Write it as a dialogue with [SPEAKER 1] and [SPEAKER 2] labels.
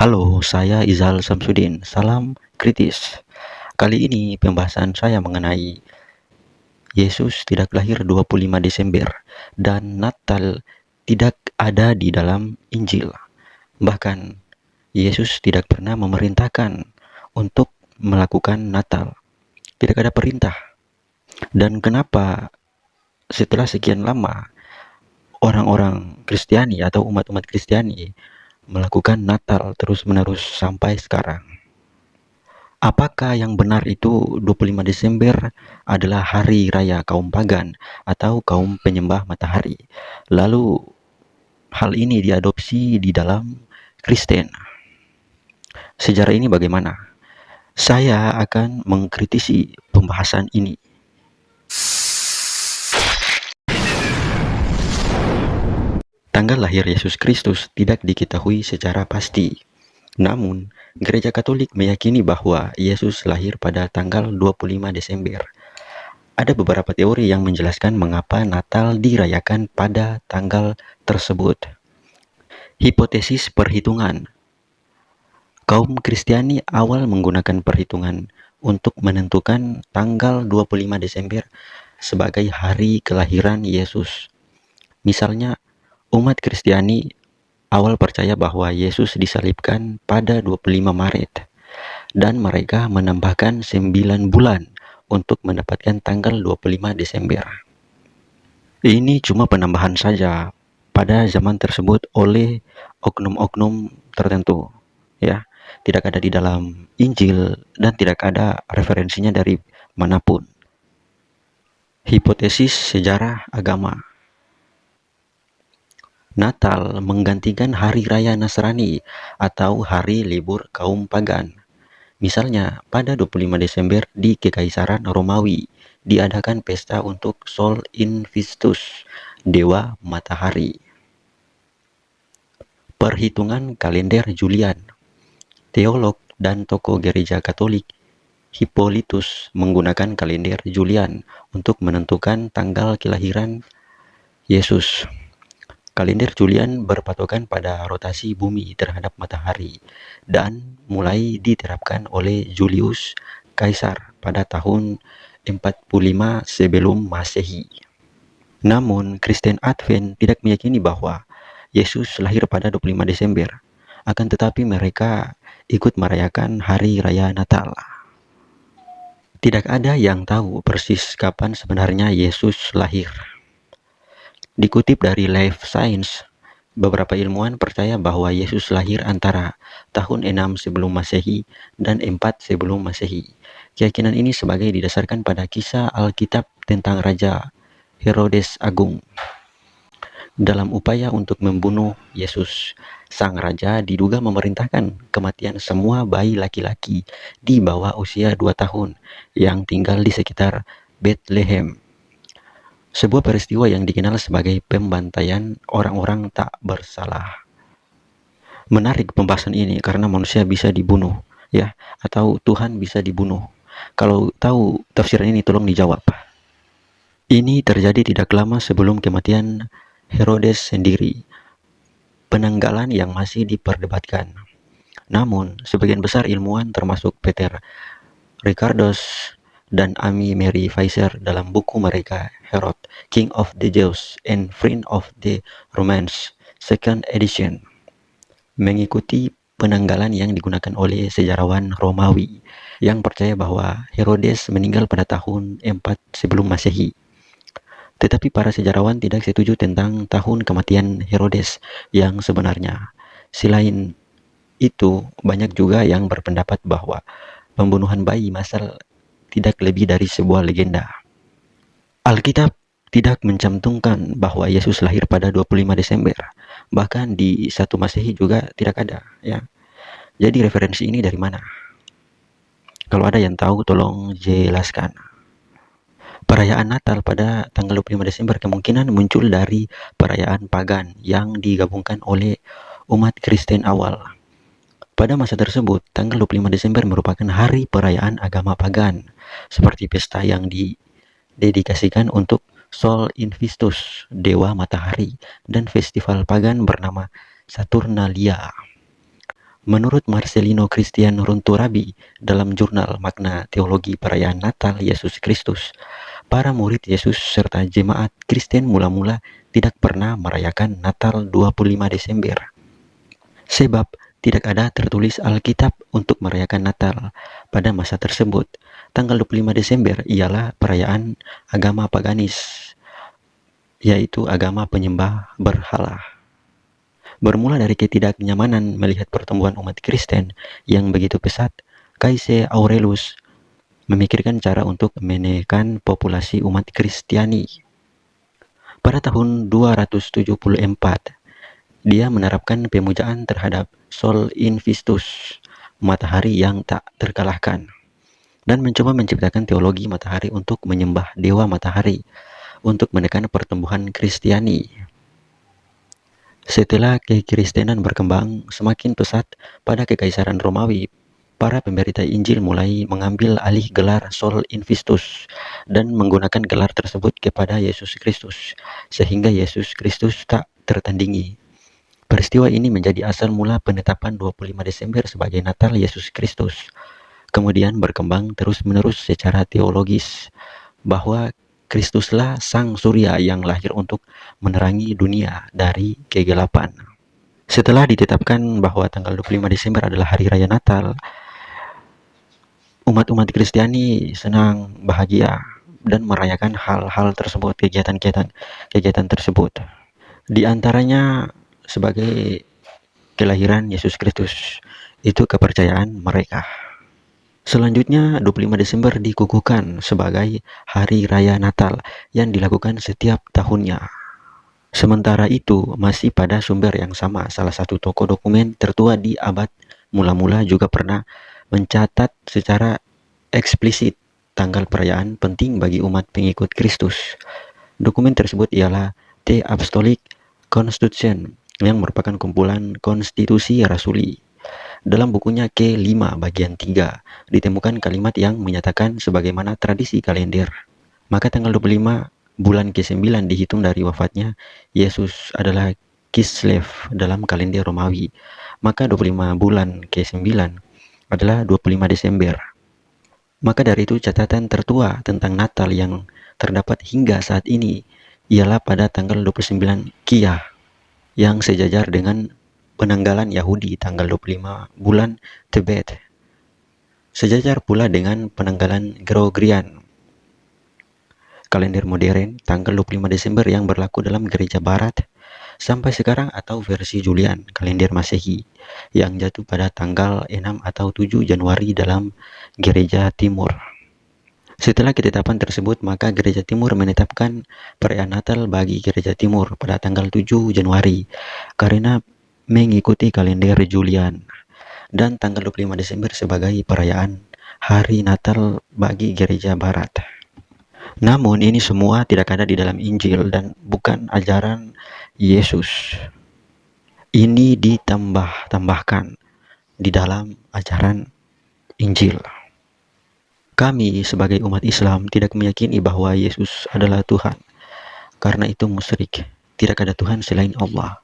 [SPEAKER 1] Halo, saya Izal Samsudin. Salam kritis. Kali ini pembahasan saya mengenai Yesus tidak lahir 25 Desember dan Natal tidak ada di dalam Injil. Bahkan Yesus tidak pernah memerintahkan untuk melakukan Natal. Tidak ada perintah. Dan kenapa setelah sekian lama orang-orang Kristiani atau umat-umat Kristiani melakukan Natal terus-menerus sampai sekarang? Apakah yang benar itu 25 Desember adalah hari raya kaum pagan atau kaum penyembah matahari? Lalu hal ini diadopsi di dalam Kristen. Sejarah ini bagaimana? Saya akan mengkritisi pembahasan ini. Tanggal lahir Yesus Kristus tidak diketahui secara pasti. Namun, Gereja Katolik meyakini bahwa Yesus lahir pada tanggal 25 Desember. Ada beberapa teori yang menjelaskan mengapa Natal dirayakan pada tanggal tersebut. Hipotesis perhitungan. Kaum Kristiani awal menggunakan perhitungan untuk menentukan tanggal 25 Desember sebagai hari kelahiran Yesus. Misalnya, umat Kristiani awal percaya bahwa Yesus disalibkan pada 25 Maret dan mereka menambahkan 9 bulan untuk mendapatkan tanggal 25 Desember. Ini cuma penambahan saja pada zaman tersebut oleh oknum-oknum tertentu, ya. Tidak ada di dalam Injil dan tidak ada referensinya dari manapun. Hipotesis sejarah agama. Natal menggantikan hari raya Nasrani atau hari libur kaum pagan. Misalnya, pada 25 Desember di Kekaisaran Romawi diadakan pesta untuk Sol Invictus, dewa matahari. Perhitungan kalender Julian. Teolog dan tokoh gereja Katolik Hippolytus menggunakan kalender Julian untuk menentukan tanggal kelahiran Yesus. Kalender Julian berpatokan pada rotasi bumi terhadap matahari dan mulai diterapkan oleh Julius Kaisar pada tahun 45 sebelum Masehi. Namun, Kristen Advent tidak meyakini bahwa Yesus lahir pada 25 Desember, akan tetapi mereka ikut merayakan hari raya Natal. Tidak ada yang tahu persis kapan sebenarnya Yesus lahir. Dikutip dari Life Science, beberapa ilmuwan percaya bahwa Yesus lahir antara tahun 6 sebelum Masehi dan 4 sebelum Masehi. Keyakinan ini sebagai didasarkan pada kisah Alkitab tentang Raja Herodes Agung. Dalam upaya untuk membunuh Yesus, sang raja diduga memerintahkan kematian semua bayi laki-laki di bawah usia 2 tahun yang tinggal di sekitar Bethlehem. Sebuah peristiwa yang dikenal sebagai pembantaian orang-orang tak bersalah. Menarik pembahasan ini karena manusia bisa dibunuh, ya, atau Tuhan bisa dibunuh. Kalau tahu tafsiran ini tolong dijawab. Ini terjadi tidak lama sebelum kematian Herodes sendiri. Penanggalan yang masih diperdebatkan. Namun, sebagian besar ilmuwan termasuk Peter Ricardos dan Amy Mary Weiser dalam buku mereka Herod, King of the Jews and Friend of the Romans, second edition, mengikuti penanggalan yang digunakan oleh sejarawan Romawi yang percaya bahwa Herodes meninggal pada tahun 4 sebelum Masehi. Tetapi para sejarawan tidak setuju tentang tahun kematian Herodes yang sebenarnya. Selain itu, banyak juga yang berpendapat bahwa pembunuhan bayi masal tidak lebih dari sebuah legenda. Alkitab tidak mencantumkan bahwa Yesus lahir pada 25 Desember. Bahkan di 1 Masehi juga tidak ada, ya. Jadi referensi ini dari mana? Kalau ada yang tahu tolong jelaskan. Perayaan Natal pada tanggal 25 Desember kemungkinan muncul dari perayaan pagan yang digabungkan oleh umat Kristen awal. Pada masa tersebut, tanggal 25 Desember merupakan hari perayaan agama pagan, seperti pesta yang didedikasikan untuk Sol Invictus, dewa matahari, dan festival pagan bernama Saturnalia. Menurut Marcelino Christian Runturabi dalam jurnal Makna Teologi Perayaan Natal Yesus Kristus, para murid Yesus serta jemaat Kristen mula-mula tidak pernah merayakan Natal 25 Desember. Sebab tidak ada tertulis Alkitab untuk merayakan Natal pada masa tersebut. Tanggal 25 Desember ialah perayaan agama paganis, yaitu agama penyembah berhala. Bermula dari ketidaknyamanan melihat pertumbuhan umat Kristen yang begitu pesat, Kaisar Aurelius memikirkan cara untuk menekan populasi umat Kristiani. Pada tahun 274, dia menerapkan pemujaan terhadap Sol Invictus, matahari yang tak terkalahkan, dan mencoba menciptakan teologi matahari untuk menyembah dewa matahari untuk menekan pertumbuhan Kristiani. Setelah kekristenan berkembang semakin pesat pada Kekaisaran Romawi, para pemberita Injil mulai mengambil alih gelar Sol Invictus dan menggunakan gelar tersebut kepada Yesus Kristus, sehingga Yesus Kristus tak tertandingi. Peristiwa ini menjadi asal mula penetapan 25 Desember sebagai Natal Yesus Kristus. Kemudian berkembang terus-menerus secara teologis bahwa Kristuslah Sang Surya yang lahir untuk menerangi dunia dari kegelapan. Setelah ditetapkan bahwa tanggal 25 Desember adalah hari raya Natal, umat-umat Kristiani senang, bahagia, dan merayakan hal-hal tersebut, kegiatan tersebut. Di antaranya sebagai kelahiran Yesus Kristus, itu kepercayaan mereka. Selanjutnya 25 Desember dikukuhkan sebagai hari raya Natal yang dilakukan setiap tahunnya. Sementara itu, masih pada sumber yang sama, salah satu tokoh dokumen tertua di abad mula-mula juga pernah mencatat secara eksplisit tanggal perayaan penting bagi umat pengikut Kristus. Dokumen tersebut ialah The Apostolic Constitution, yang merupakan kumpulan konstitusi rasuli. Dalam bukunya ke-5 bagian 3 ditemukan kalimat yang menyatakan sebagaimana tradisi kalender. Maka tanggal 25 bulan ke-9 dihitung dari wafatnya Yesus adalah Kislev dalam kalender Romawi. Maka 25 bulan ke-9 adalah 25 Desember. Maka dari itu catatan tertua tentang Natal yang terdapat hingga saat ini ialah pada tanggal 29 Kiyah yang sejajar dengan penanggalan Yahudi tanggal 25 bulan Tebet. Sejajar pula dengan penanggalan Gregorian kalender modern tanggal 25 Desember yang berlaku dalam gereja barat sampai sekarang, atau versi Julian kalender Masehi yang jatuh pada tanggal 6 atau 7 Januari dalam gereja timur. Setelah ketetapan tersebut, maka gereja timur menetapkan perayaan Natal bagi gereja timur pada tanggal 7 Januari karena mengikuti kalender Julian, dan tanggal 25 Desember sebagai perayaan hari Natal bagi gereja barat. Namun ini semua tidak ada di dalam Injil dan bukan ajaran Yesus. Ini ditambahkan di dalam ajaran Injil. Kami sebagai umat Islam tidak meyakini bahwa Yesus adalah Tuhan. Karena itu musyrik. Tidak ada Tuhan selain Allah.